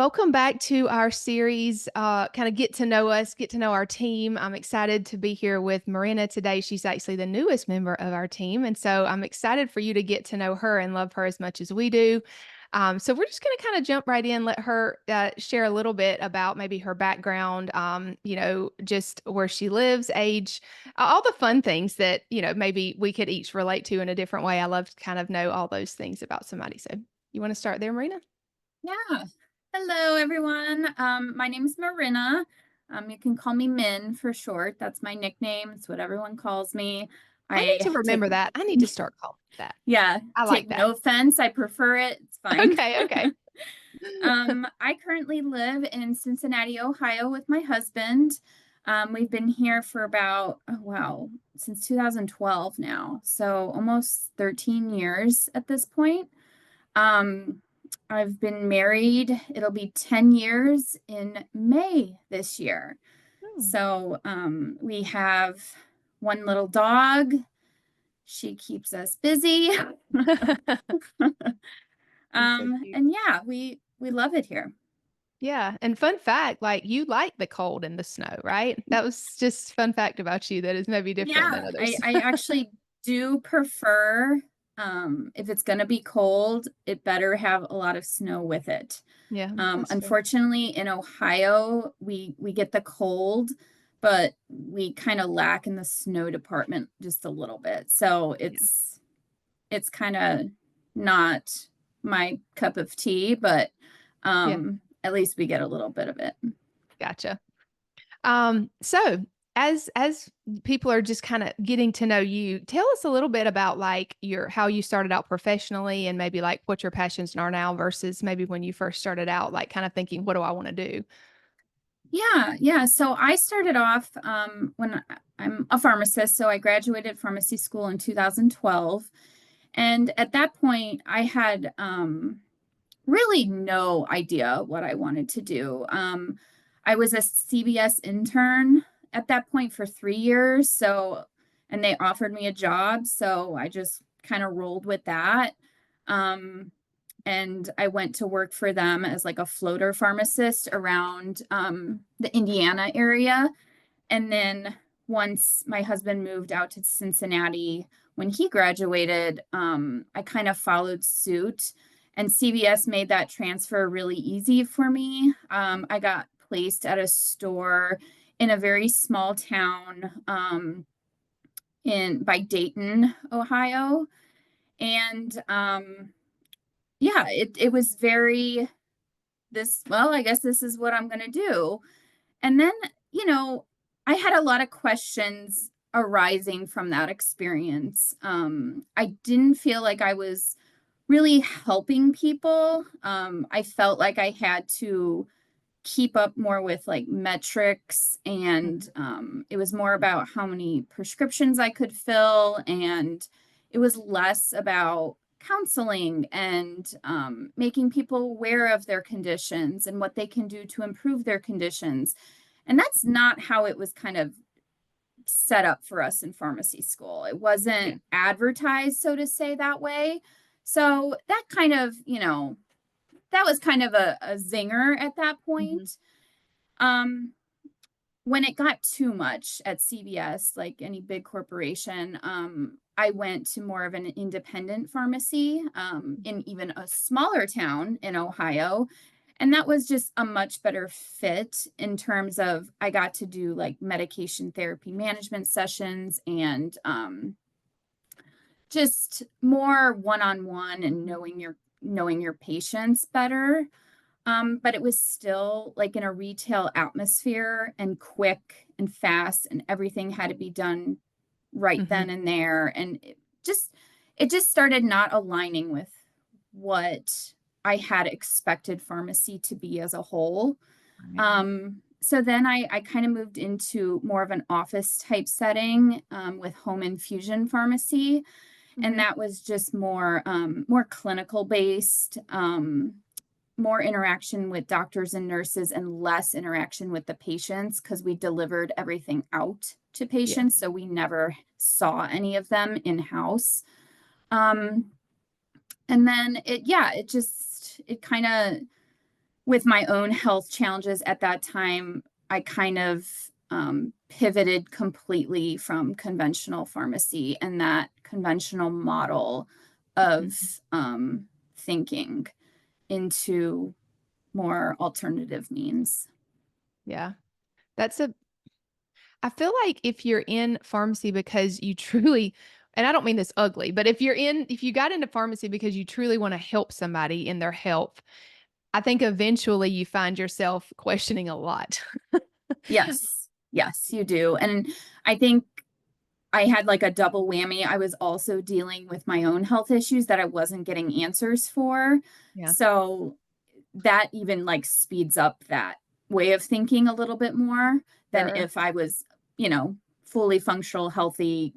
welcome back to our series, kind of get to know us, get to know our team. I'm excited to be here with Marinna today. She's actually the newest member of our team. And so I'm excited for you to get to know her and love her as much as we do. So we're just going to kind of jump right in, let her share a little bit about maybe her background, just where she lives, age, all the fun things that, maybe we could each relate to in a different way. I love to kind of know all those things about somebody. So you want to start there, Marinna? Yeah. Hello, everyone. My name is Marinna. You can call me Min for short. That's my nickname. It's what everyone calls me. I need I to take, remember that. I need to start calling it that. yeah, I like take that. no offense. I prefer it. It's fine. Okay, okay. I currently live in Cincinnati, Ohio with my husband. We've been here for about, oh, wow, since 2012 now. So almost 13 years at this point. Um, I've been married. It'll be 10 years in May this year. Hmm. So we have one little dog. She keeps us busy. That's so cute. And yeah, we love it here. Yeah, and fun fact, like, you like the cold and the snow, right? That was just fun fact about you that is maybe different than Yeah, I, others. I actually do prefer if it's gonna be cold, it better have a lot of snow with it. Yeah, that's true. Unfortunately, in Ohio, we get the cold, but we kind of lack in the snow department just a little bit. So Yeah. it's kind of not my cup of tea, but Yeah, at least we get a little bit of it. gotcha. So as people are just kind of getting to know you, tell us a little bit about like your how you started out professionally and maybe like what your passions are now versus maybe when you first started out, like kind of thinking, what do I want to do? Yeah. So I started off I'm a pharmacist, so I graduated pharmacy school in 2012. And at that point, I had really no idea what I wanted to do. I was a CVS intern at that point for 3 years. So, and they offered me a job. So I just kind of rolled with that. Um, and I went to work for them as like a floater pharmacist around the Indiana area. And then once my husband moved out to Cincinnati when he graduated, I kind of followed suit. And CVS made that transfer really easy for me. I got placed at a store in a very small town in by Dayton, Ohio. And yeah, it was very well, I guess this is what I'm going to do. And then, you know, I had a lot of questions arising from that experience. I didn't feel like I was really helping people. I felt like I had to keep up more with like metrics, and Mhm. it was more about how many prescriptions I could fill, and it was less about counseling and making people aware of their conditions and what they can do to improve their conditions. And that's not how it was kind of set up for us in pharmacy school. It Yeah. wasn't advertised, so to say, that way. So that kind of, that was kind of a zinger at that Mhm. point. Um, when it got too much at CVS, like any big corporation, I went to more of an independent pharmacy in even a smaller town in Ohio. And that was just a much better fit in terms of I got to do like medication therapy management sessions and just more one-on-one and Mhm. knowing your patients better. But it was still like in a retail atmosphere and quick and fast, and everything had to be done right Mhm. then and there. And it just started not aligning with what I had expected pharmacy to be as a whole. Right. So then I kind of moved into more of an office type setting with home infusion pharmacy, and Mhm. that was just more clinical based, more interaction with doctors and nurses and less interaction with the patients because we delivered everything out to Yeah. patients, so we never saw any of them in house. Um, and then it kind of with my own health challenges at that time, I kind of pivoted completely from conventional pharmacy and that conventional model of Mhm. thinking into more alternative means. Yeah. That's a I feel like if you're in pharmacy because you truly, and I don't mean this ugly, but if you got into pharmacy because you truly want to help somebody in their health, I think eventually you find yourself questioning a lot. Yes, yes, you do. And I think I had like a double whammy. I was also dealing with my own health issues that I wasn't getting answers for. Yeah. So that even like speeds up that way of thinking a little bit more than Sure. if I was, fully functional, healthy,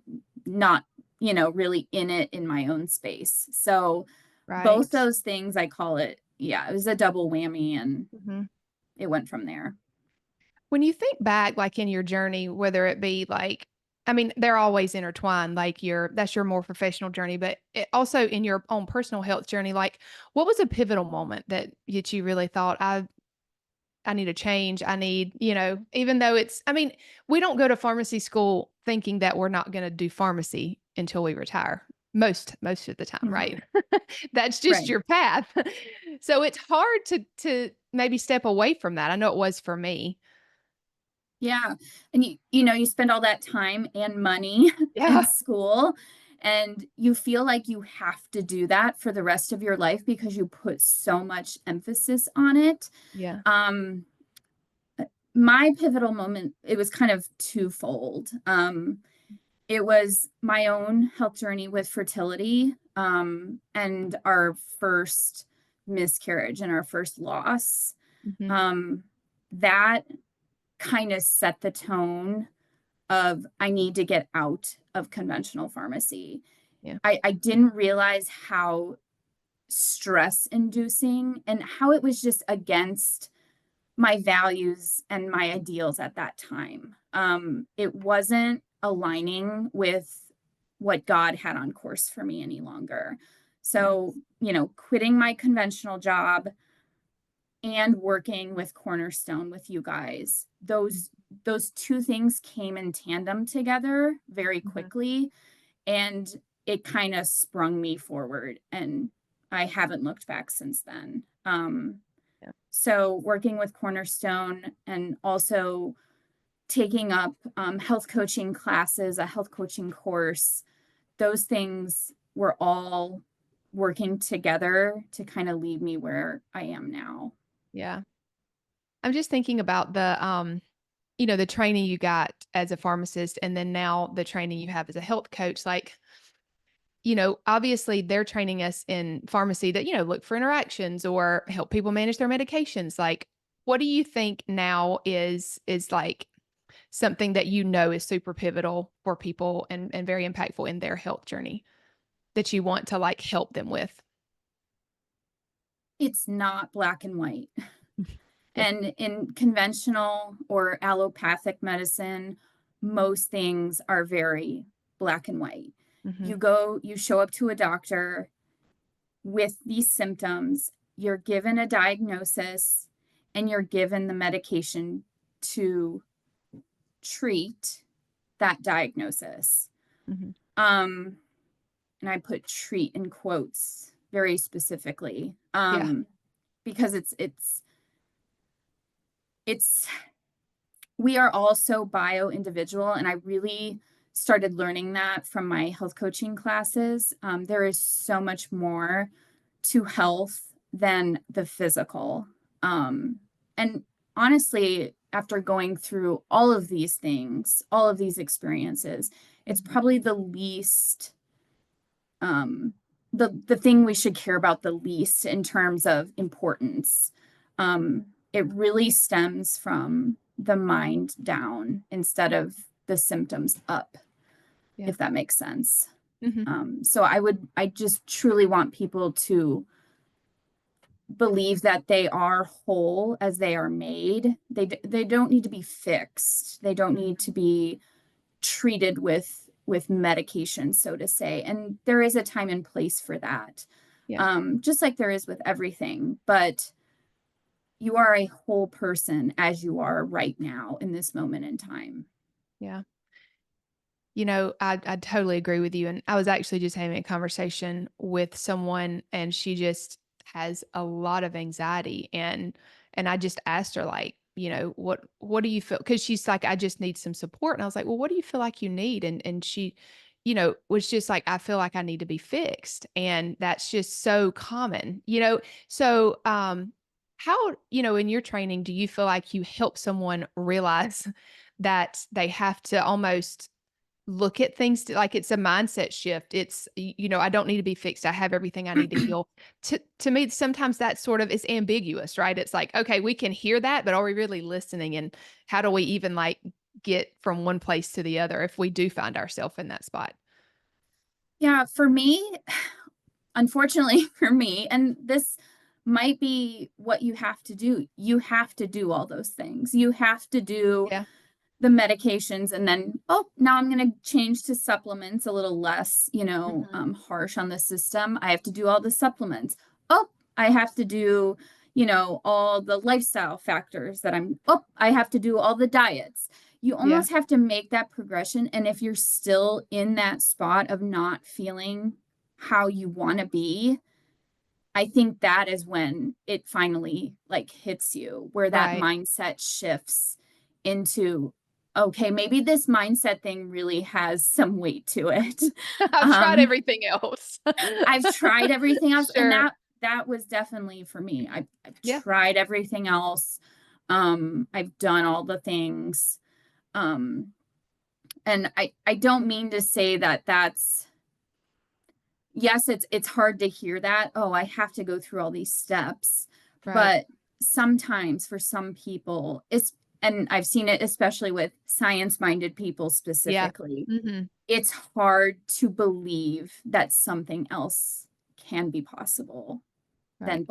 not, really in it in my own space. So both Right. those things, I call it, yeah, it was a double whammy and Mhm. it went from there. When you think back, like in your journey, whether it be like, I mean, they're always intertwined, like that's your more professional journey, but also in your own personal health journey, like what was a pivotal moment that you really thought, I need a change. I need, even though I mean, we don't go to pharmacy school thinking that we're not going to do pharmacy until we retire. Most of the time, Mhm. right? That's just Right. your path. So it's hard to maybe step away from that. I know it was for me. Yeah. And you spend all that time and money in Yeah. school and you feel like you have to do that for the rest of your life because you put so much emphasis on it. Yeah. Um my pivotal moment, it was kind of twofold. It was my own health journey with fertility, and our first miscarriage and our first loss. Mhm. Um that kind of set the tone of I need to get out of conventional pharmacy. Yeah. I didn't realize how stress inducing and how it was just against my values and my ideals at that time. It wasn't aligning with what God had on course for me any longer. Yeah. So, quitting my conventional job and working with Cornerstone with you guys, those two things came in tandem together very Mhm. quickly and it kind of sprung me forward and I haven't looked back since then. Yeah. So working with Cornerstone and also taking up health coaching classes, a health coaching course, those things were all working together to kind of lead me where I am now. Yeah. I'm just thinking about the training you got as a pharmacist and then now the training you have as a health coach. Like, obviously they're training us in pharmacy that, look for interactions or help people manage their medications. Like, what do you think now is like something that is super pivotal for people and very impactful in their health journey that you want to like help them with? It's not black and white. Yeah. And in conventional or allopathic medicine, most things are very black and white. Hmm. You show up to a doctor with these symptoms, you're given a diagnosis, and you're given the medication to treat that diagnosis. Hmm. Um, and I put treat in quotes very specifically, Yeah. because it's we are all so bio individual, and I really started learning that from my health coaching classes. There is so much more to health than the physical. And honestly, after going through all of these things, all of these experiences, it's Hmm. probably the least the thing we should care about the least in terms of importance. It really stems from the mind down instead of the symptoms up, Yeah. if that makes sense. Hmm. So I just truly want people to believe that they are whole as they are made. They don't need to be fixed. They don't need to be treated with medication, so to say. And there is a time and place for that, Yeah. just like there is with everything. But you are a whole person as you are right now in this moment in time. Yeah. I totally agree with you. And I was actually just having a conversation with someone, and she just has a lot of anxiety. And I just asked her, like, what do you feel? Because she's like, I just need some support. And I was like, well, what do you feel like you need? And she, was just like, I feel like I need to be fixed. And that's just so common. So how, in your training, do you feel like you help someone realize that they have to almost look at things like it's a mindset shift. It's, I don't need to be fixed. I have everything I need to heal. To me, sometimes that sort of is ambiguous, right? It's like, okay, we can hear that, but are we really listening? And how do we even like get from one place to the other if we do find ourselves in that spot? Yeah, for me, unfortunately for me, and this might be what you have to do. You have to do all those things. You have to do Yeah. the medications, and then, oh, now I'm going to change to supplements, a little less, Mhm. harsh on the system. I have to do all the supplements. Oh, I have to do, all the lifestyle factors I have to do all the diets. You Yeah. almost have to make that progression. And if you're still in that spot of not feeling how you want to be, I think that is when it finally like hits you, where that Right. mindset shifts into, okay, maybe this mindset thing really has some weight to it. I've tried Um, everything else. I've tried everything else, and Sure. that was definitely for me. I've Yeah. tried everything else. I've done all the things. Um, and I don't mean to say that that's, yes, it's hard to hear that. Oh, I have to go through all these steps. Right. But sometimes for some people, and I've seen it especially with science-minded people Yeah. specifically, Hmm. it's hard to believe that something else can be possible Right.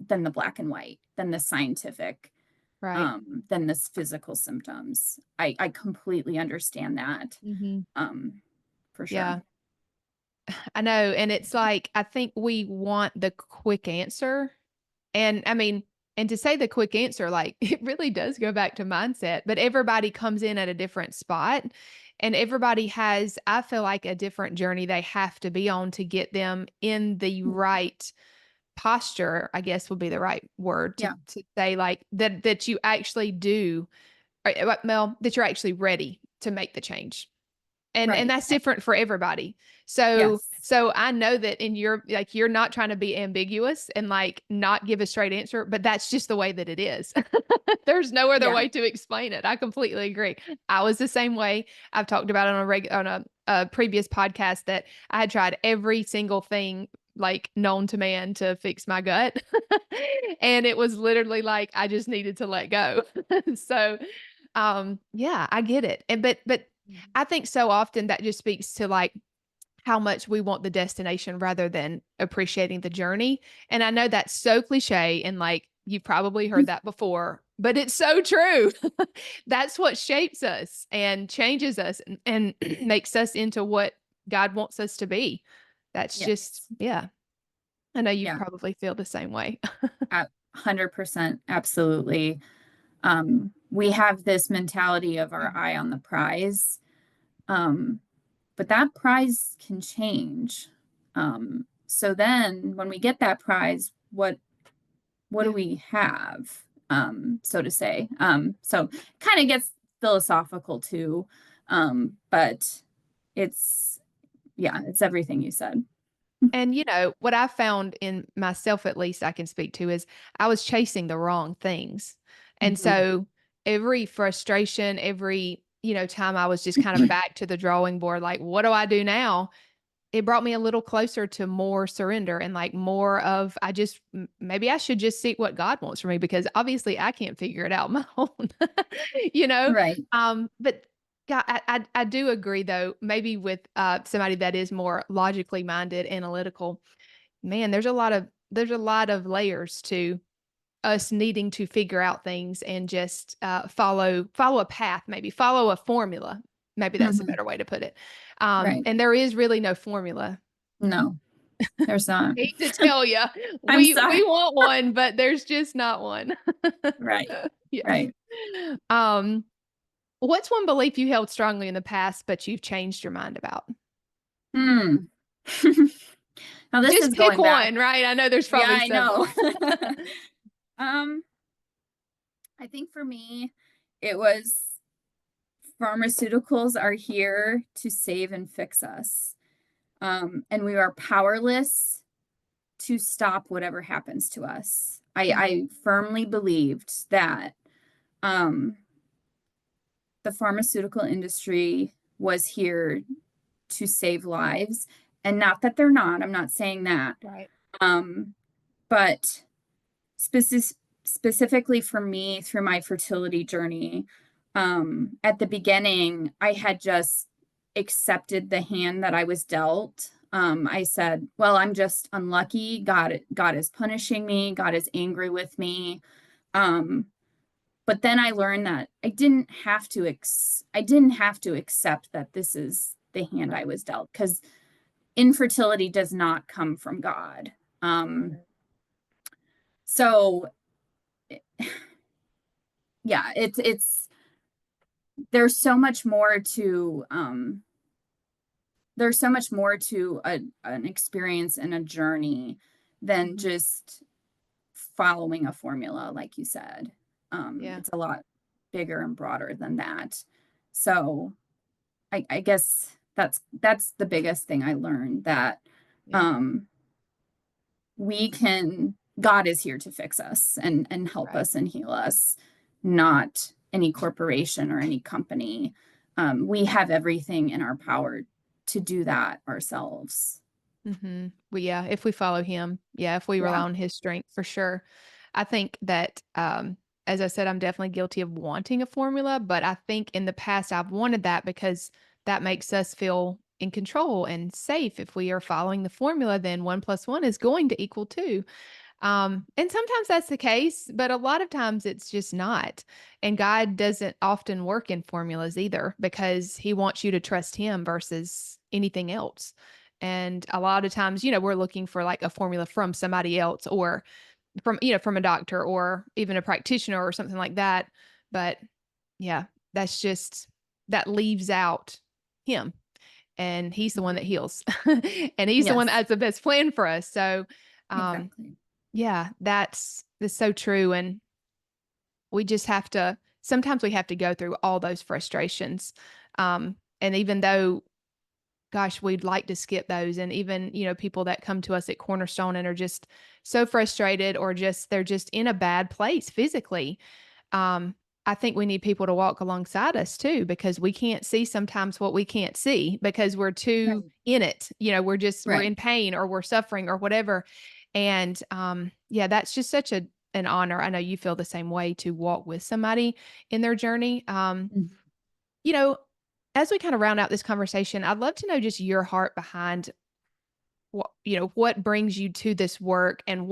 than the black and white, than the scientific, Right. than this physical symptoms. I completely understand that. Hmm. Um, for sure. Yeah. I know. And it's like, I think we want the quick answer. And I mean, and to say the quick answer, like it really does go back to mindset, but everybody comes in at a different spot. And everybody has, I feel like, a different journey they have to be on to get them in the right posture, I guess would be the right word Yeah, to say, like that you actually do, well, that you're actually ready to make the change. And right. that's different for everybody. So Yes. so I know that in your, like, you're not trying to be ambiguous and like not give a straight answer, but that's just the way that it is. There's no other Yeah. way to explain it. I completely agree. I was the same way. I've talked about it on a previous podcast that I had tried every single thing like known to man to fix my gut. And it was literally like I just needed to let go. So yeah, I get it. And but Mhm. I think so often that just speaks to like how much we want the destination rather than appreciating the journey. And I know that's so cliche and like you've probably heard that before, but it's so true. That's what shapes us and changes us and makes us into what God wants us to be. That's just, Yes. yeah. I know you Yeah. probably feel the same way. 100%. Absolutely. We have this mentality of our eye on the prize. Um, but that prize can change. So then when we get that prize, what do Yeah. we have? So to say. So kind of gets philosophical too. But it's, yeah, it's everything you said. And what I found in myself, at least I can speak to, is I was chasing the wrong things. And Mhm. so every frustration, every, time I was just kind of back to the drawing board, like, what do I do now? It brought me a little closer to more surrender and like more of, maybe I should just seek what God wants for me because obviously I can't figure it out on my own, you know? Right. But God, I do agree though, maybe with somebody that is more logically minded, analytical, man, there's a lot of layers to us needing to figure out things and just follow a path, maybe follow a formula. Maybe that's a Mhm. better way to put it. Right. And there is really no formula. No. There's not. Hate to tell you, I'm we sorry. want one, but there's just not one. Right. Yeah. Right. Um, what's one belief you held strongly in the past, but you've changed your mind about? Hmm. Now this Just is pick going back. one, right? I know there's Yeah, probably I know. several. Um, I think for me, it was pharmaceuticals are here to save and fix us. And we are powerless to stop whatever happens to us. Mhm. I firmly believed that um, the pharmaceutical industry was here to save lives. And not that they're not, I'm not saying that. Right. Um, but specifically for me through my fertility journey, at the beginning, I had just accepted the hand that I was dealt. I said, well, I'm just unlucky. God is punishing me. God is angry with me. Um, but then I learned that I didn't have to accept that this is the hand I Right. was dealt, because infertility does not come from God. Right. So yeah, it's there's so much more to an experience and a journey than Mhm. just following a formula, like you said. Yeah. It's a lot bigger and broader than that. So I guess that's the biggest thing I learned, that Yeah. um, God is here to fix us and help Right. us and heal us, not any corporation or any company. We have everything in our power to do that ourselves. Well, yeah, if we follow him, yeah, if we rely Yeah. on his strength for sure. I think that, as I said, I'm definitely guilty of wanting a formula, but I think in the past I've wanted that because that makes us feel in control and safe. If we are following the formula, then 1 plus 1 is going to equal 2. And sometimes that's the case, but a lot of times it's just not. And God doesn't often work in formulas either because he wants you to trust him versus anything else. And a lot of times, we're looking for like a formula from somebody else or from a doctor or even a practitioner or something like that. But yeah, that's just that leaves out him and he's the one that Mhm. heals and he's the one that Yes, has the best plan for us. So, um, exactly. yeah, that's so true, and we just have to sometimes we have to go through all those frustrations, and even though, gosh, we'd like to skip those, and even, people that come to us at Cornerstone and are just so frustrated or just they're just in a bad place physically, um, I think we need people to walk alongside us too, because we can't see sometimes what we can't see because we're too Right. in it. We're Right. in pain or we're suffering or whatever. And yeah, that's just such an honor. I know you feel the same way to walk with somebody in their journey. Mhm. You know, as we kind of round out this conversation, I'd love to know just your heart behind what brings you to this work and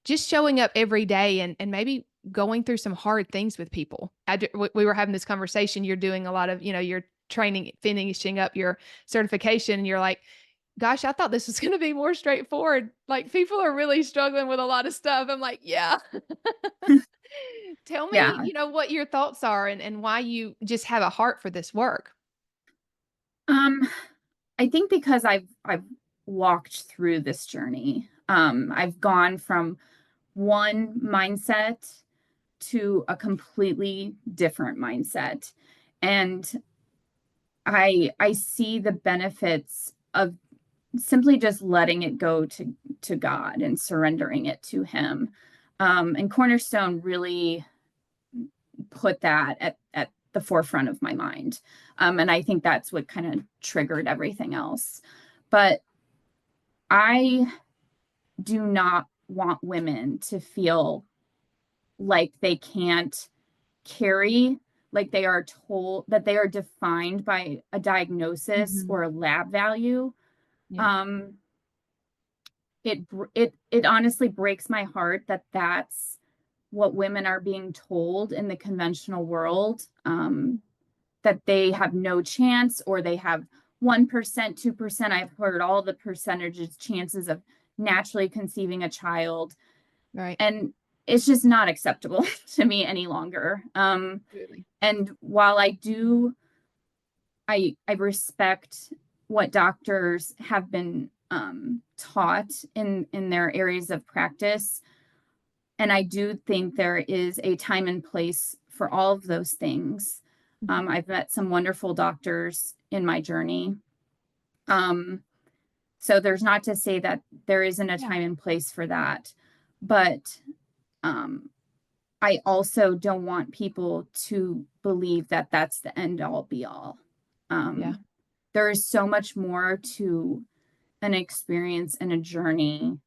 just showing up every day and maybe going through some hard things with people. We were having this conversation. You're doing a lot of, you're training, finishing up your certification. And you're like, gosh, I thought this was going to be more straightforward. Like people are really struggling with a lot of stuff. I'm like, yeah. Tell me, Yeah. what your thoughts are and why you just have a heart for this work. Um, I think because I've walked through this journey. I've gone from one mindset to a completely different mindset. And I see the benefits of simply just letting it go to God and surrendering it to him. And Cornerstone really put that at the forefront of my mind. And I think that's what kind of triggered everything else. But I do not want women to feel like they can't carry, like they are told that they are defined by a diagnosis Mhm. or a lab value. Yeah. Um, it honestly breaks my heart that that's what women are being told in the conventional world, that they have no chance or they have 1%, 2%. I've heard all the percentages, chances of naturally conceiving a child. Right. And it's just not acceptable to me any longer. Really. And while I respect what doctors have been taught in their areas of practice, and I do think there is a time and place for all of those things. Mhm. I've met some wonderful doctors in my journey. Um, so there's not to say that there isn't a Yeah. time and place for that, but um, I also don't want people to believe that that's the end all be all. Yeah. There is so much more to an experience and a journey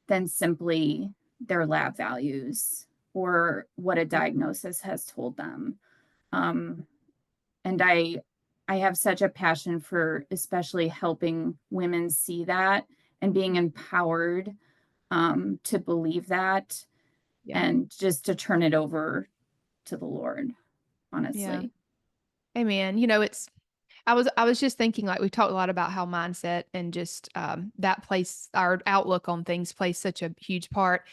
than simply their lab values or what a diagnosis has told them. Um, and I have such a passion for especially helping women see that and being empowered to believe that Yeah. and just to turn it over to the Lord, Yeah. honestly. Amen. It's I was just thinking, like, we talked a lot about how mindset and just that place, our outlook on things plays such a huge part.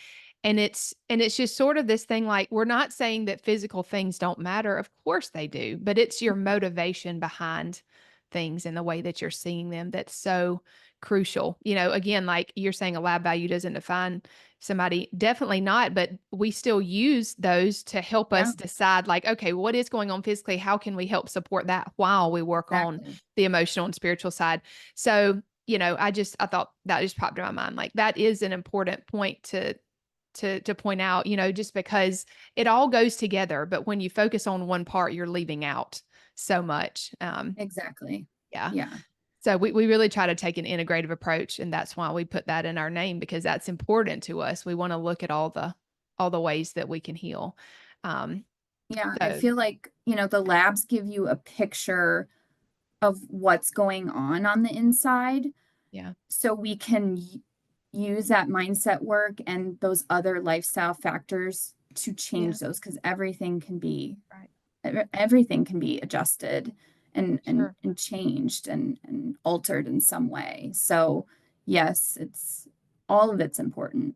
And it's just sort of this thing, like, we're not saying that physical things don't matter. Of course they do, but it's your motivation behind things and the way that you're seeing them that's so crucial. Again, like you're saying, a lab value doesn't define somebody. Definitely not, but we still use those to help Yeah, us decide, like, okay, what is going on physically? How can we help support that while we work on exactly. the emotional and spiritual side? So, I thought that just popped in my mind. Like, that is an important point to point out, just because it all goes together, but when you focus on one part, you're leaving out so much. Exactly. Yeah. Yeah. So we really try to take an integrative approach, and that's why we put that in our name, because that's important to us. We want to look at all the ways that we can heal. Um, Yeah. I so feel like, the labs give you a picture of what's going on the inside. yeah, So we can use that mindset work and those other lifestyle factors to yeah, change those because everything can be right, everything can be adjusted and sure, changed and altered in some way. So yes, it's all of it's important.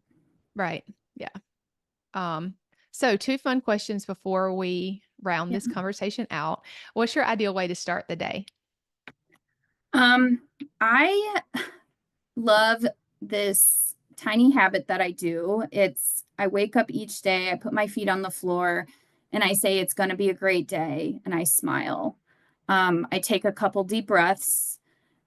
right, yeah. Um, so two fun questions before we round Yeah. this conversation out. What's your ideal way to start the day? Um, I love this tiny habit that I do. I wake up each day, I put my feet on the floor, and I say it's going to be a great day, and I smile. I take a couple deep breaths,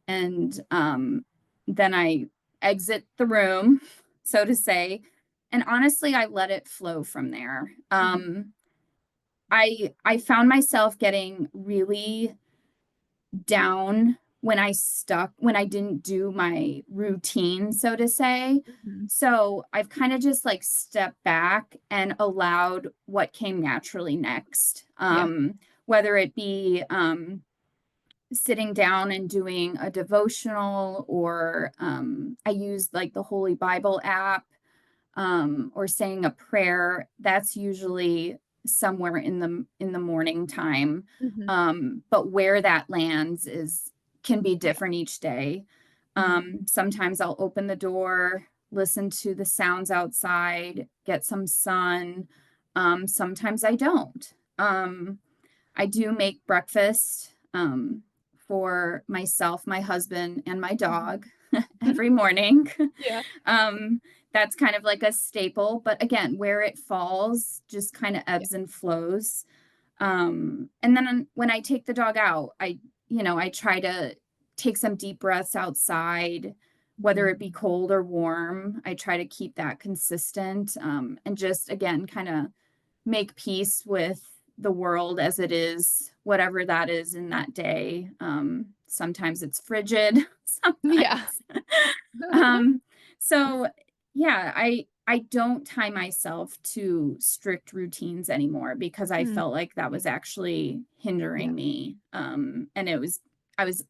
and then I exit the room, so to say. And honestly, I let it flow from there. Mhm. I found myself getting really down when I didn't do my routine, so to say. Mhm. So I've kind of just like stepped back and allowed what came naturally next. Yeah. Whether it be sitting down and doing a devotional, or I used like the Holy Bible app, or saying a prayer. That's usually somewhere in the morning time. Mhm. But where that lands is can be Yeah. different each day. Mhm. Sometimes I'll open the door, listen to the sounds outside, get some sun. Sometimes I don't. I do make breakfast for myself, my husband, and my Mhm. dog every morning. Yeah. um, that's kind of like a staple, but again, where it falls just kind of Yeah. ebbs and flows. And then when I take the dog out, I try to take some deep breaths outside, whether Mhm. it be cold or warm. I try to keep that consistent, and just again, kind of make peace with the world as it is, whatever that is in that day. Sometimes it's frigid, Yeah. sometimes. um, so yeah, I don't tie myself to strict routines anymore because I Mm. felt like that was actually Yeah. hindering me. And I was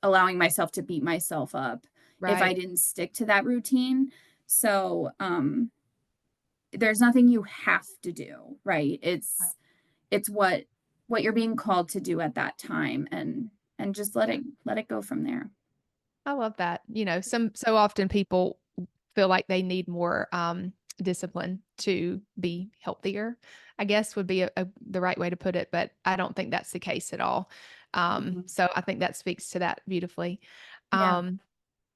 allowing myself to beat myself up if I Right. didn't stick to that routine. So there's nothing you have to do, right? It's what you're being called to do at that time, and just let it go from there. I love that. So often people feel like they need more discipline to be healthier, I guess would be the right way to put it, but I don't think that's the case at all. Mhm. So I think that speaks to that beautifully. Yeah. Um,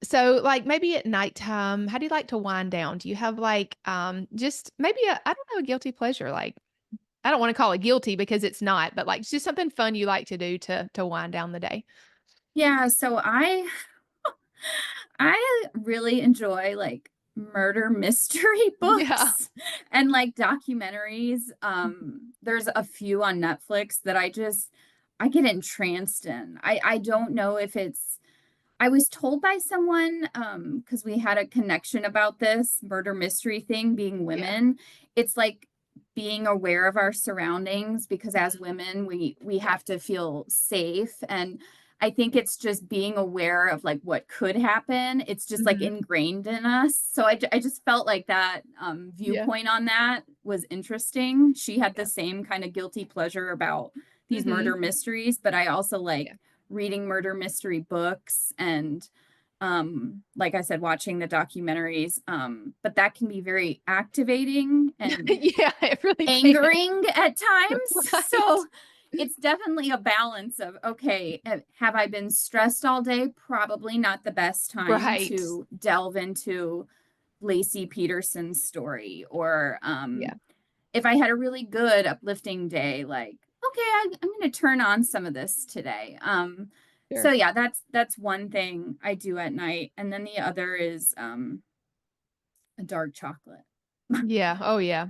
so like maybe at nighttime, how do you like to wind down? Do you have like just maybe I don't know, a guilty pleasure? Like I don't want to call it guilty because it's not, but like just something fun you like to do to wind down the day. Yeah, so I really enjoy like murder mystery Yeah. books and like documentaries. There's a few on Netflix that I get entranced in. I don't know if it's I was told by someone, because we had a connection about this murder mystery thing being Yeah. women. It's like being aware of our surroundings because as women, we Yeah. have to feel safe. And I think it's just being aware of like what could happen. It's just like Hmm. ingrained in us. So I just felt like that Yeah. viewpoint on that was interesting. She had the Yeah. same kind of guilty pleasure about these Hmm. murder mysteries, but I also Yeah. like reading murder mystery books and like I said, watching the documentaries. But that can be very activating and Yeah, it really can. angering at times. Right. So it's definitely a balance of okay, have I been stressed all day? Probably not the best time Right. to delve into Lacey Peterson's story or Yeah. if I had a really good uplifting day, like, okay, I'm going to turn on some of this today. So Sure. yeah, that's one thing I do at night, and then the other is a dark chocolate. Yeah. Oh yeah.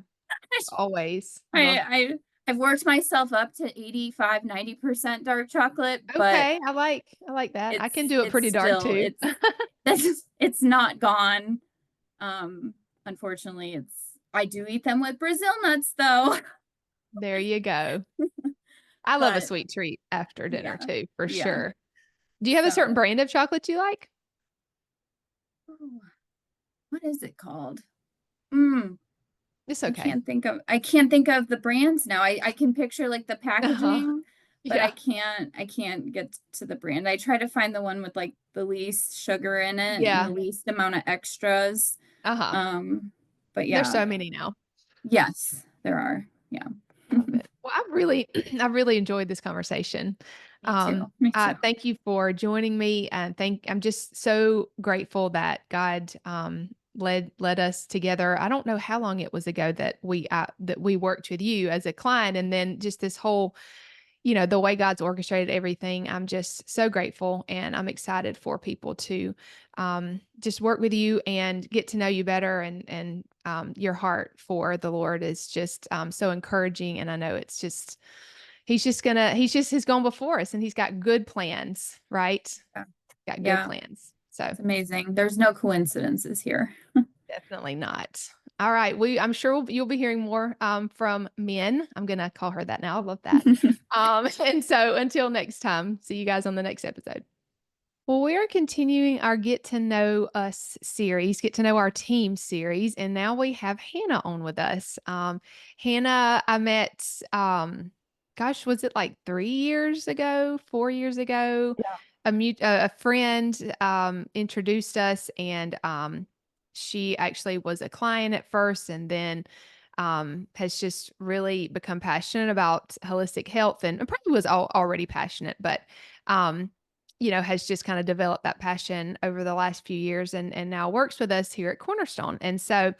Always. I Love. I I've worked myself up to 85-90% dark chocolate, but Okay. I like that. I can do it it's pretty dark still too. it's not gone. Um, Unfortunately, it's I do eat them with Brazil nuts though. There you go. I love a But sweet treat after dinner yeah, too, for yeah. sure. Do you have a certain So brand of chocolate you like? oh, what is it called? Mm, It's okay. I can't think of the brands now. I can picture like the Uh-huh. packaging, but Yeah. I can't get to the brand. I try to find the one with like the least sugar in it and the Yeah. least amount of extras. Uh-huh. Um, but There's yeah, so many now. yes, there are. Yeah. Love it. Well, I've really, I've really enjoyed this conversation. Me too. Me too. Thank you for joining me, and I'm just so grateful that God led us together. I don't know how long it was ago that we worked with you as a client, and then just this whole, the way God's orchestrated everything. I'm just so grateful, and I'm excited for people to just work with you and get to know you better. And your heart for the Lord is just so encouraging. And I know it's just he's gone before us, and he's got good plans, right? Yeah. Got good Yeah. plans. So It's amazing. There's no coincidences here. definitely not. All right. I'm sure you'll be hearing more from Min. I'm going to call her that now. I love that. And so until next time, see you guys on the next episode. Well, we are continuing our Get to Know Us series, Get to Know Our Team series, and now we have Hannah on with us. Hannah, I met, gosh, was it like 3 years ago, 4 years ago? A friend introduced us, and she actually was a client at first, and then has just really become passionate about holistic health, and probably was already passionate, but um, has just kind of developed that passion over the last few years, and now works with us here at Cornerstone. And so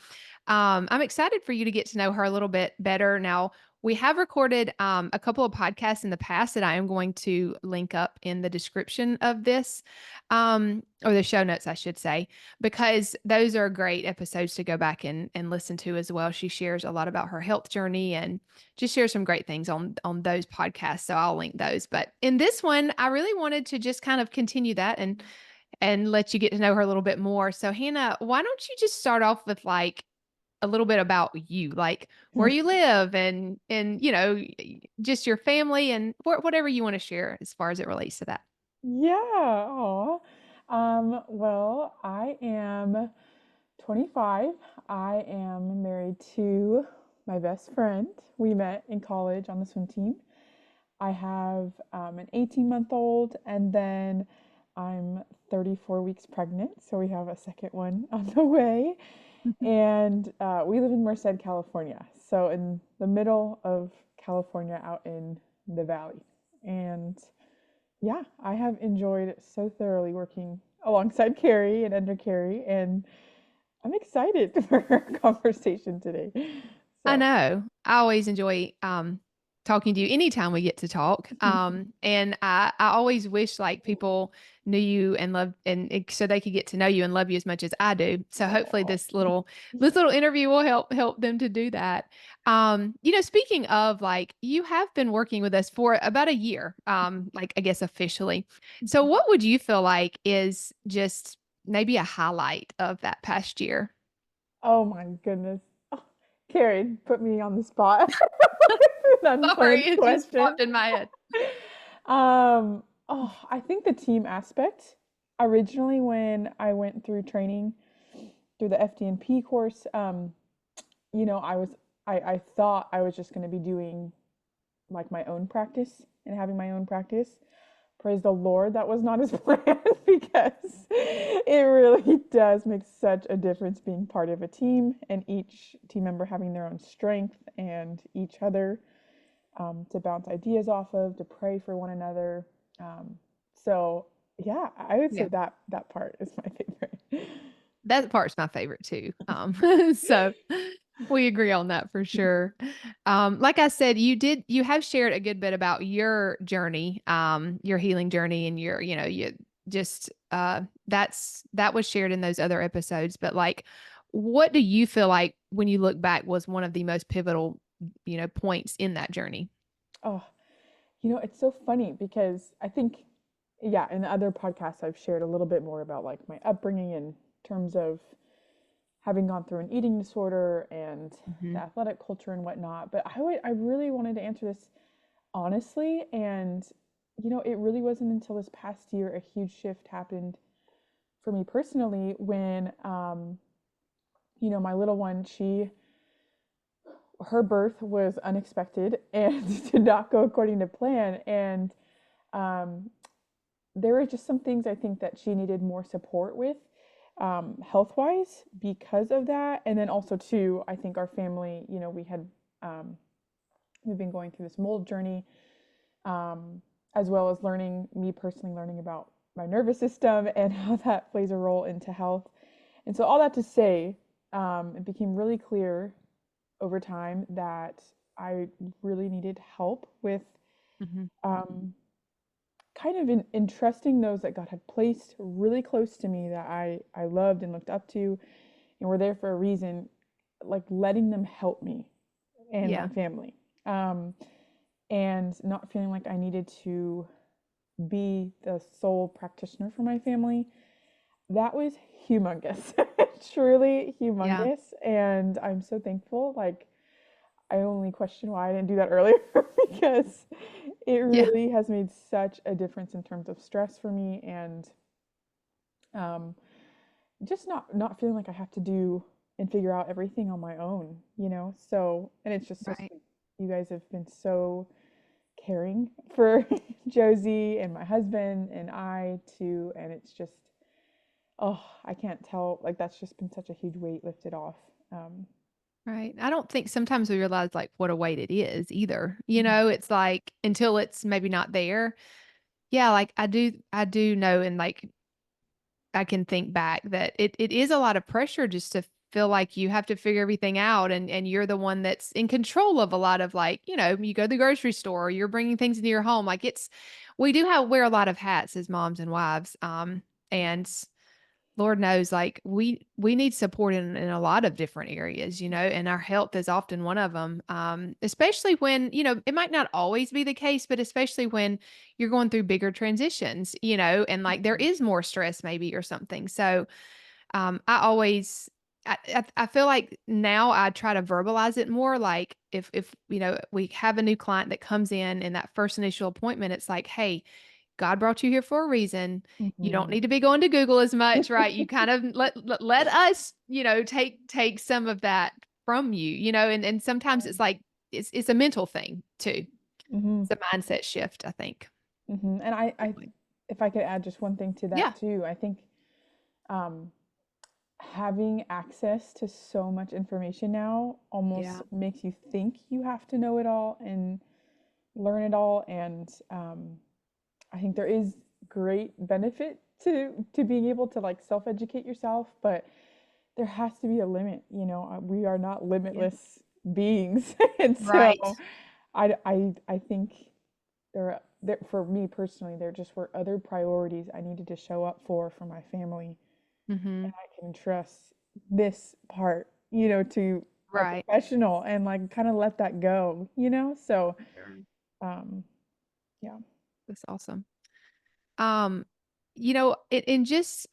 I'm excited for you to get to know her a little bit better. Now, we have recorded a couple of podcasts in the past that I am going to link up in the description of this, or the show notes, I should say, because those are great episodes to go back and listen to as well. She shares a lot about her health journey and just shares some great things on those podcasts. So I'll link those. But in this one, I really wanted to just kind of continue that and let you get to know her a little bit more. So Hannah, why don't you just start off with like a little bit about you, like where you live and just your family and whatever you want to share as far as it relates to that. Yeah. Aw. Well, I am 25. I am married to my best friend. We met in college on the swim team. I have an 18-month-old, and then I'm 34 weeks pregnant, so we have a second one on the way. And we live in Merced, California. So in the middle of California out in the valley. And yeah, I have enjoyed so thoroughly working alongside Kari and under Kari, and I'm excited for our conversation today. I So, know. I always enjoy talking to you anytime we get to talk. And I always wish like people knew you and loved so they could get to know you and love you as much as I do. So hopefully oh, this little interview will help them to do that. Speaking of like you have been working with us for about a year, like I guess officially. So what would you feel like is just maybe a highlight of that past year? oh my goodness. Oh, Kari put me on the spot. An Sorry, unplanned it just question. popped in my head. I think the team aspect. Originally, when I went through training through the FDNP course, I thought I was just going to be doing like my own practice and having my own practice. Praise the Lord, that was not his plan because it really does make such a difference being part of a team and each team member having their own strength and each other to bounce ideas off of, to pray for one another. So yeah, I would say Yeah. that part is my favorite. That part's my favorite too. So we agree on that for sure. Like I said, you have shared a good bit about your journey, your healing journey and you just, that was shared in those other episodes. But like, what do you feel like when you look back was one of the most pivotal, points in that journey? Oh, it's so funny because I think, yeah, in the other podcasts, I've shared a little bit more about like my upbringing in terms of having gone through an eating disorder and the Mhm. athletic culture and whatnot. But I really wanted to answer this honestly. And, it really wasn't until this past year a huge shift happened for me personally when, my little one, her birth was unexpected and did not go according to plan. And um, there were just some things I think that she needed more support with, health wise, because of that. And then also, too, I think our family, um, we've been going through this mold journey, as well as me personally learning about my nervous system and how that plays a role into health. And so, all that to say, it became really clear over time that I really needed help with Mhm. um, kind of entrusting those that God had placed really close to me that I loved and looked up to and were there for a reason, like letting them help me and my Yeah. family. And not feeling like I needed to be the sole practitioner for my family. That was humongous, truly Yeah. humongous. And I'm so thankful. Like, I only question why I didn't do that earlier because it Yeah. really has made such a difference in terms of stress for me and um, just not feeling like I have to do and figure out everything on my own. So, and it's just so Right. sweet. You guys have been so caring for Josie and my husband and I too. And it's just, oh, I can't tell. Like, that's just been such a huge weight lifted off. Um, Right. I don't think sometimes we realize like what a weight it is either. mhm, It's like until it's maybe not there. Yeah, like I do know and like I can think back that it is a lot of pressure just to feel like you have to figure everything out and you're the one that's in control of a lot of like, you go to the grocery store, or you're bringing things into your home. Like we do have wear a lot of hats as moms and wives. And Lord knows, like we need support in a lot of different areas, and our health is often one of them. Especially when, it might not always be the case, but especially when you're going through bigger transitions, and like there is more stress maybe or something. So I always I feel like now I try to verbalize it more. Like if we have a new client that comes in that first initial appointment, it's like, hey, God brought you here for a reason. You don't mhm. need to be going to Google as much, right? You kind of let us, take some of that from you, and sometimes it's like it's a mental thing too. Mhm, It's a mindset shift, I think. mhm. And I Definitely. if I could add just one thing to Yeah. that too, I think um, having access to so much information now Yeah. almost makes you think you have to know it all and learn it all. And I think there is great benefit to being able to like self-educate yourself, but there has to be a limit. We are not Yeah. limitless beings. And so Right. I think there for me personally, there just were other priorities I needed to show up for my family, Mm-hmm. and I can trust this part, to a Right. professional and like kind of let that go. So Sure. um yeah. That's awesome. Um, in just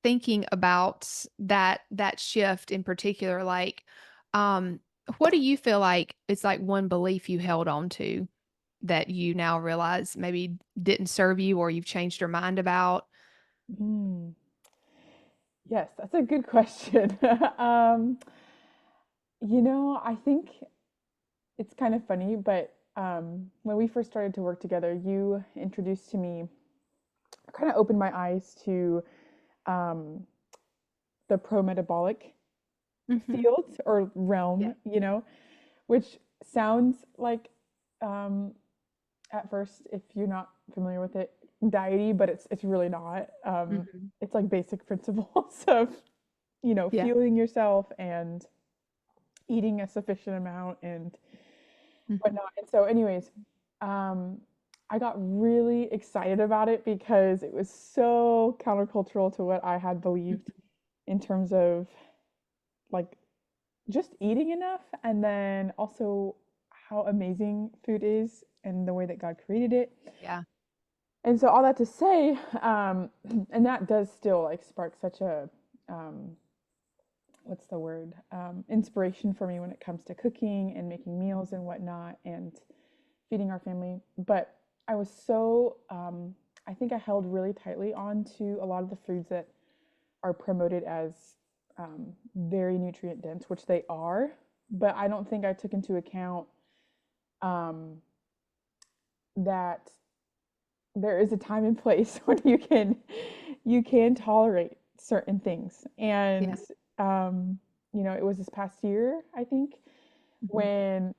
thinking about that shift in particular, like, um, what do you feel like it's like one belief you held on to that you now realize maybe didn't serve you or you've changed your mind about? Mm. Yes, that's a good question. um I think it's kind of funny, but when we first started to work together, you introduced to me, kind of opened my eyes to um, the pro-metabolic Mhm. field or Yeah. realm, which sounds like, um, at first, if you're not familiar with it, diety, but it's really not. Mhm. It's like basic principles of, Yeah. fueling yourself and eating a sufficient amount and Mhm. whatnot. And so, anyways, um, I got really excited about it because it was so countercultural to what I had believed Mhm. in terms of like just eating enough, and then also how amazing food is and the way that God created it. Yeah. And so, all that to say, and that does still like spark such a um, what's the word, inspiration for me when it comes to cooking and making meals and whatnot and feeding our family. But I was so I think I held really tightly on to a lot of the foods that are promoted as very nutrient dense, which they are, but I don't think I took into account um, that there is a time and place when you can tolerate certain things. Yeah. And it was this past year, I think, Mhm. when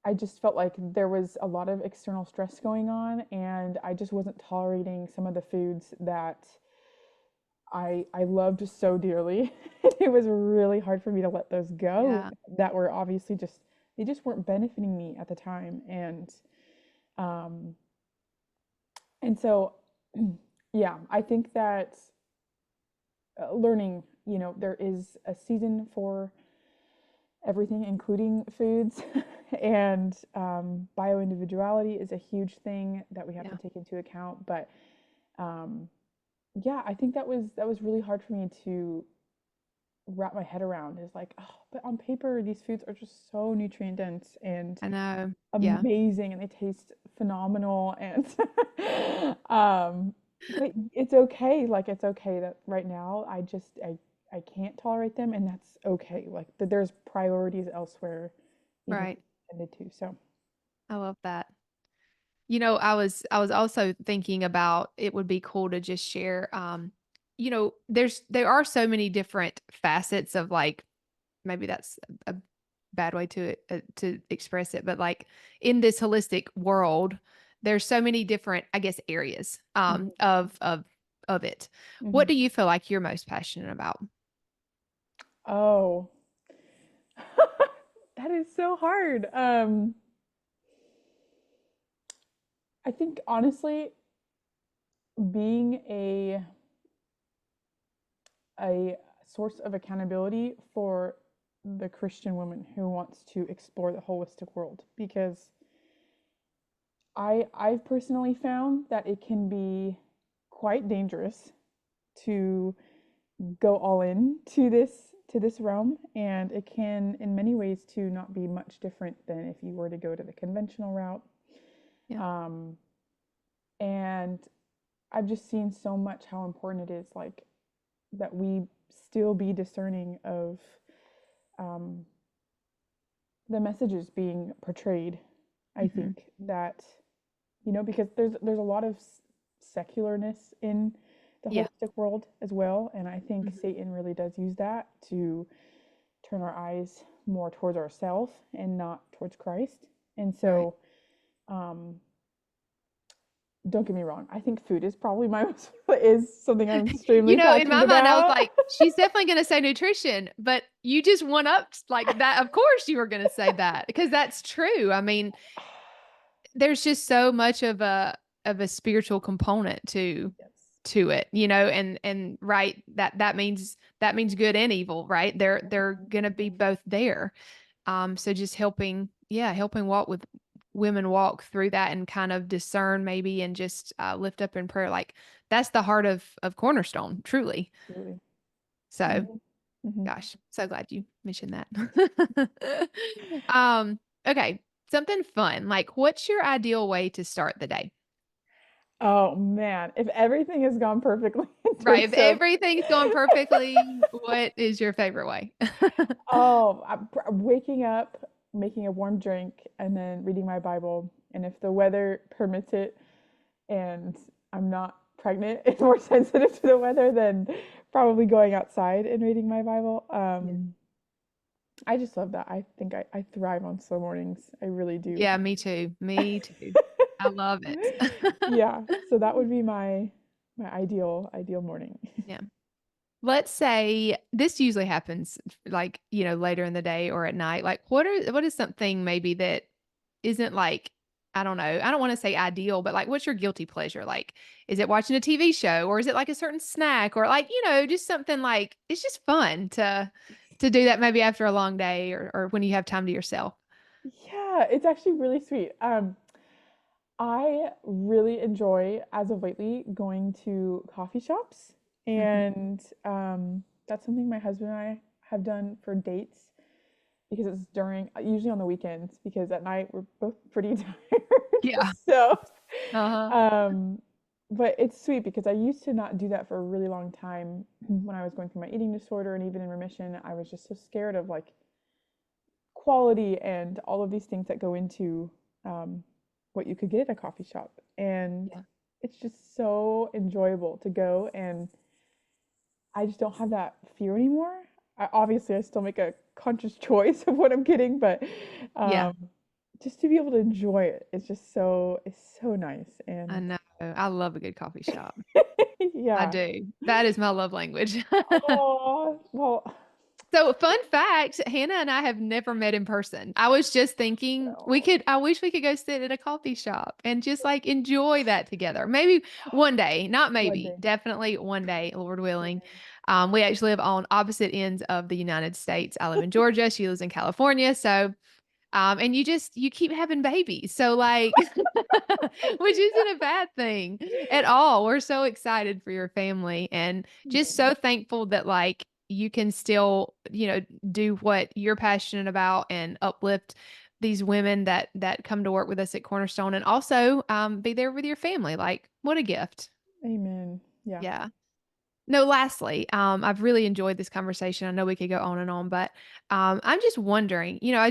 I just felt like there was a lot of external stress going on, and I just wasn't tolerating some of the foods that I loved so dearly. It was really hard for me to let those go, Yeah. that were obviously they just weren't benefiting me at the time. Um and so yeah, I think that learning, there is a season for everything, including foods. And bioindividuality is a huge thing that we have to Yeah. take into account. But um, yeah, I think that was really hard for me to wrap my head around. Is like, oh, but on paper, these foods are just so nutrient dense and I know. Yeah. amazing, and they taste phenomenal. And but it's okay. Like, it's okay that right now I can't tolerate them, and that's okay. Like, that there's priorities elsewhere you need to Right. be attended to. So, I love that. I was also thinking about it would be cool to just share, there are so many different facets of like maybe that's a bad way to express it, but like in this holistic world, there's so many different, I guess, areas mhm, of it. What mhm. do you feel like you're most passionate about? Oh, that is so hard. I think honestly, being a source of accountability for the Christian woman who wants to explore the holistic world, because I've personally found that it can be quite dangerous to go all in to this realm, and it can in many ways to not be much different than if you were to go to the conventional route. Yeah. um and I've just seen so much how important it is, like, that we still be discerning of um the messages being portrayed. I Hmm. think that, because there's a lot of secularness in the Yeah. holistic world as well. And I think Mhm. Satan really does use that to turn our eyes more towards ourselves and not towards Christ. And Right. so, um, don't get me wrong. I think food is probably my is something I'm You extremely know, in passionate my mind, I was about. like, she's definitely going to say nutrition, but you just one up like that. Of course, you were going to say that because that's true. I mean, there's just so much of a spiritual component Yes. to it, you know, and right that means good and evil, right? They're going to be Mhm. both there. So just helping walk with women walk through that and kind of discern maybe and just lift up in prayer. Like that's the heart of Cornerstone, truly. Absolutely. So Mhm. Mhm. gosh, so glad you mentioned that. um, okay. Something fun. Like what's your ideal way to start the day? Oh man, if everything has gone perfectly in Right. If terms of everything's going perfectly, what is your favorite way? waking up, making a warm drink, and then reading my Bible. And if the weather permits it, and I'm not pregnant and more sensitive to the weather, then probably going outside and reading my Bible. Yeah. I just love that. I think I thrive on slow mornings. I really do. Yeah, me too. Me too. I love it. Yeah, so that would be my ideal morning. Yeah. Let's say this usually happens like, you know, later in the day or at night. Like what is something maybe that isn't like, I don't know, I don't want to say ideal, but like what's your guilty pleasure? Like, is it watching a TV show or is it like a certain snack or like, you know, just something like it's just fun to do that maybe after a long day or when you have time to yourself. Yeah, it's actually really sweet. I really enjoy, as of lately, going to coffee shops, Mhm. and that's something my husband and I have done for dates because it's during usually on the weekends because at night we're both pretty tired. Yeah. So, Uh-huh. um, but it's sweet because I used to not do that for a really long time when I was going through my eating disorder and even in remission. I was just so scared of like quality and all of these things that go into um, what you could get at a coffee shop. And Yeah. it's just so enjoyable to go, and I just don't have that fear anymore. Obviously, I still make a conscious choice of what I'm getting, but Yeah. um, just to be able to enjoy it, it's so nice. I And know. I love a good coffee shop. I yeah. do. That is my love language. Oh, well, So, fun fact, Hannah and I have never met in person. I was just thinking no, I wish we could go sit at a coffee shop and just like enjoy that together. Maybe one day, not one maybe, day. definitely one day, Lord willing. Amen. We actually live on opposite ends of the United States. I live in Georgia. She lives in California. So, and you keep having babies. So like, which isn't a bad thing at all. We're so excited for your family and just Amen. so thankful that like you can still, you know, do what you're passionate about and uplift these women that come to work with us at Cornerstone and also be there with your family. Like, what a gift. Amen. Yeah. Yeah. No, lastly, I've really enjoyed this conversation. I know we could go on and on, but I'm just wondering, you know,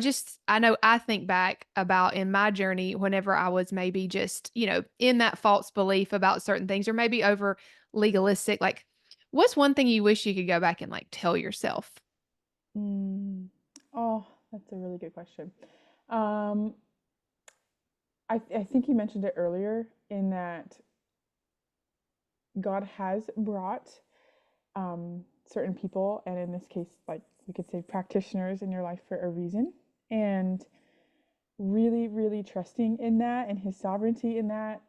I know I think back about in my journey whenever I was maybe just, you know, in that false belief about certain things or maybe over legalistic, like what's one thing you wish you could go back and like tell yourself? Mm. Oh, that's a really good question. Um, I think you mentioned it earlier in that God has brought certain people, and in this case, like we could say practitioners in your life for a reason, and really, really trusting in that and His sovereignty in that.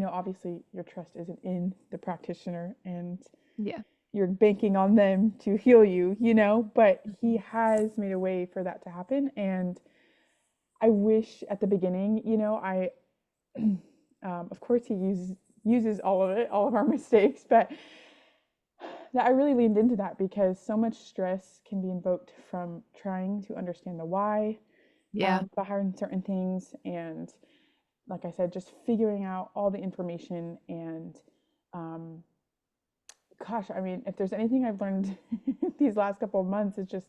Obviously, your trust isn't in the practitioner, and Yeah. you're banking on them to heal you, but He Mhm. has made a way for that to happen, and I wish at the beginning, of course, he uses all of it, all of our mistakes, but that I really leaned into that because so much stress can be invoked from trying to understand the why Yeah. behind certain things, and like I said, just figuring out all the information and um, gosh, I mean, if there's anything I've learned these last couple of months, it's just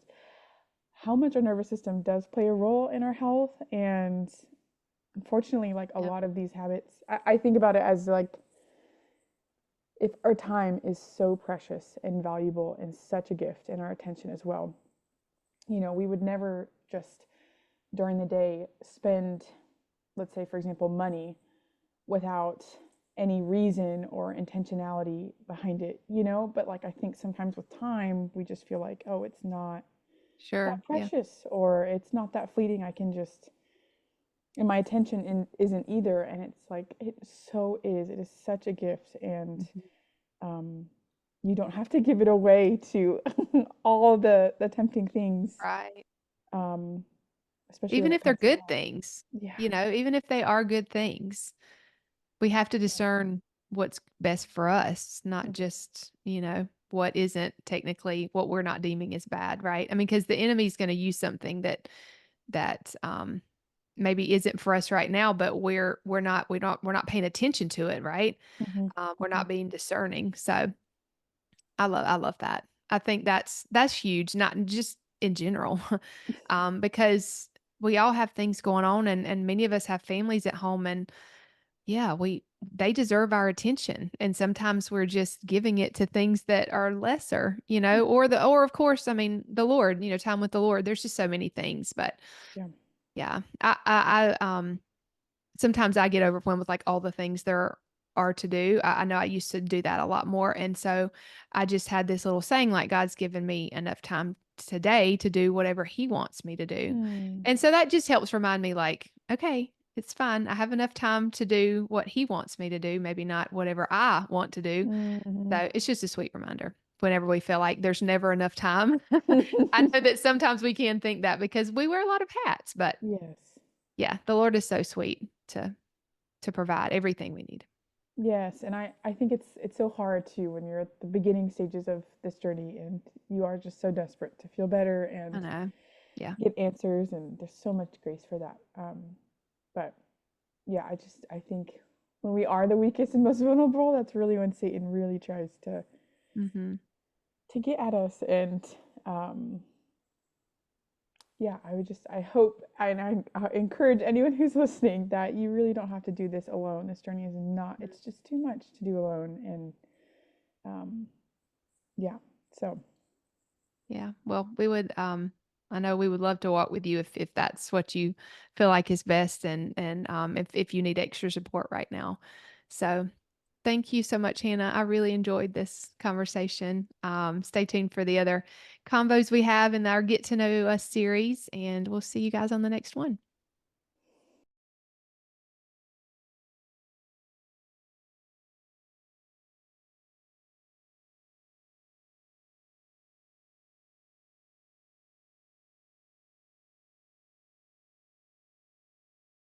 how much our nervous system does play a role in our health, and unfortunately, like a Yeah. lot of these habits, I think about it as like if our time is so precious and valuable and such a gift, and our attention as well, we would never just during the day spend, let's say, for example, money without any reason or intentionality behind it. But like I think sometimes with time, we just feel like, oh, it's not Sure. that Yeah. precious or it's not that fleeting. I can just, and my attention isn't either. And it's like, it so is. It is such a gift. And Mhm. um, you don't have to give it away to all the tempting things, Right. um, especially when Even it if they're comes to good that. things, Yeah. even if they are good things, we have to Yeah. discern what's best for us, not just, what isn't technically what we're not deeming as bad, right? I mean, because the enemy's going to use something that maybe isn't for us right now, but we're not paying attention to it, right? Hmm. We're Hmm. not being discerning. So I love that. I think that's huge, not just in general, because we all have things going on, and many of us have families at home, and yeah, they deserve our attention, and sometimes we're just giving it to things that are lesser, or of course, I mean, the Lord, time with the Lord. There's just so many things, but Yeah. yeah, I sometimes I get overwhelmed with like all the things there are to do. I know I used to do that a lot more. And so I just had this little saying like, God's given me enough time today to do whatever He wants me to do. Mm. And so that just helps remind me, like, okay, it's fine. I have enough time to do what He wants me to do, maybe not whatever I want to do. Mhm. So it's just a sweet reminder whenever we feel like there's never enough time. I know that sometimes we can think that because we wear a lot of hats, but Yes. yeah, the Lord is so sweet to provide everything we need. Yes, and I think it's so hard too when you're at the beginning stages of this journey and you are just so desperate to feel better I and know. Yeah. get answers, and there's so much grace for that. But yeah, I think when we are the weakest and most vulnerable, that's really when Satan really tries Mhm. to get at us. And um, yeah, I hope, and I encourage anyone who's listening that you really don't have to do this alone. This journey is not, it's just too much to do alone. And um, yeah, so Yeah. Well, I know we would love to walk with you if that's what you feel like is best and if you need extra support right now. So thank you so much, Hannah. I really enjoyed this conversation. Stay tuned for the other convos we have in our Get to Know Us series, and we'll see you guys on the next one.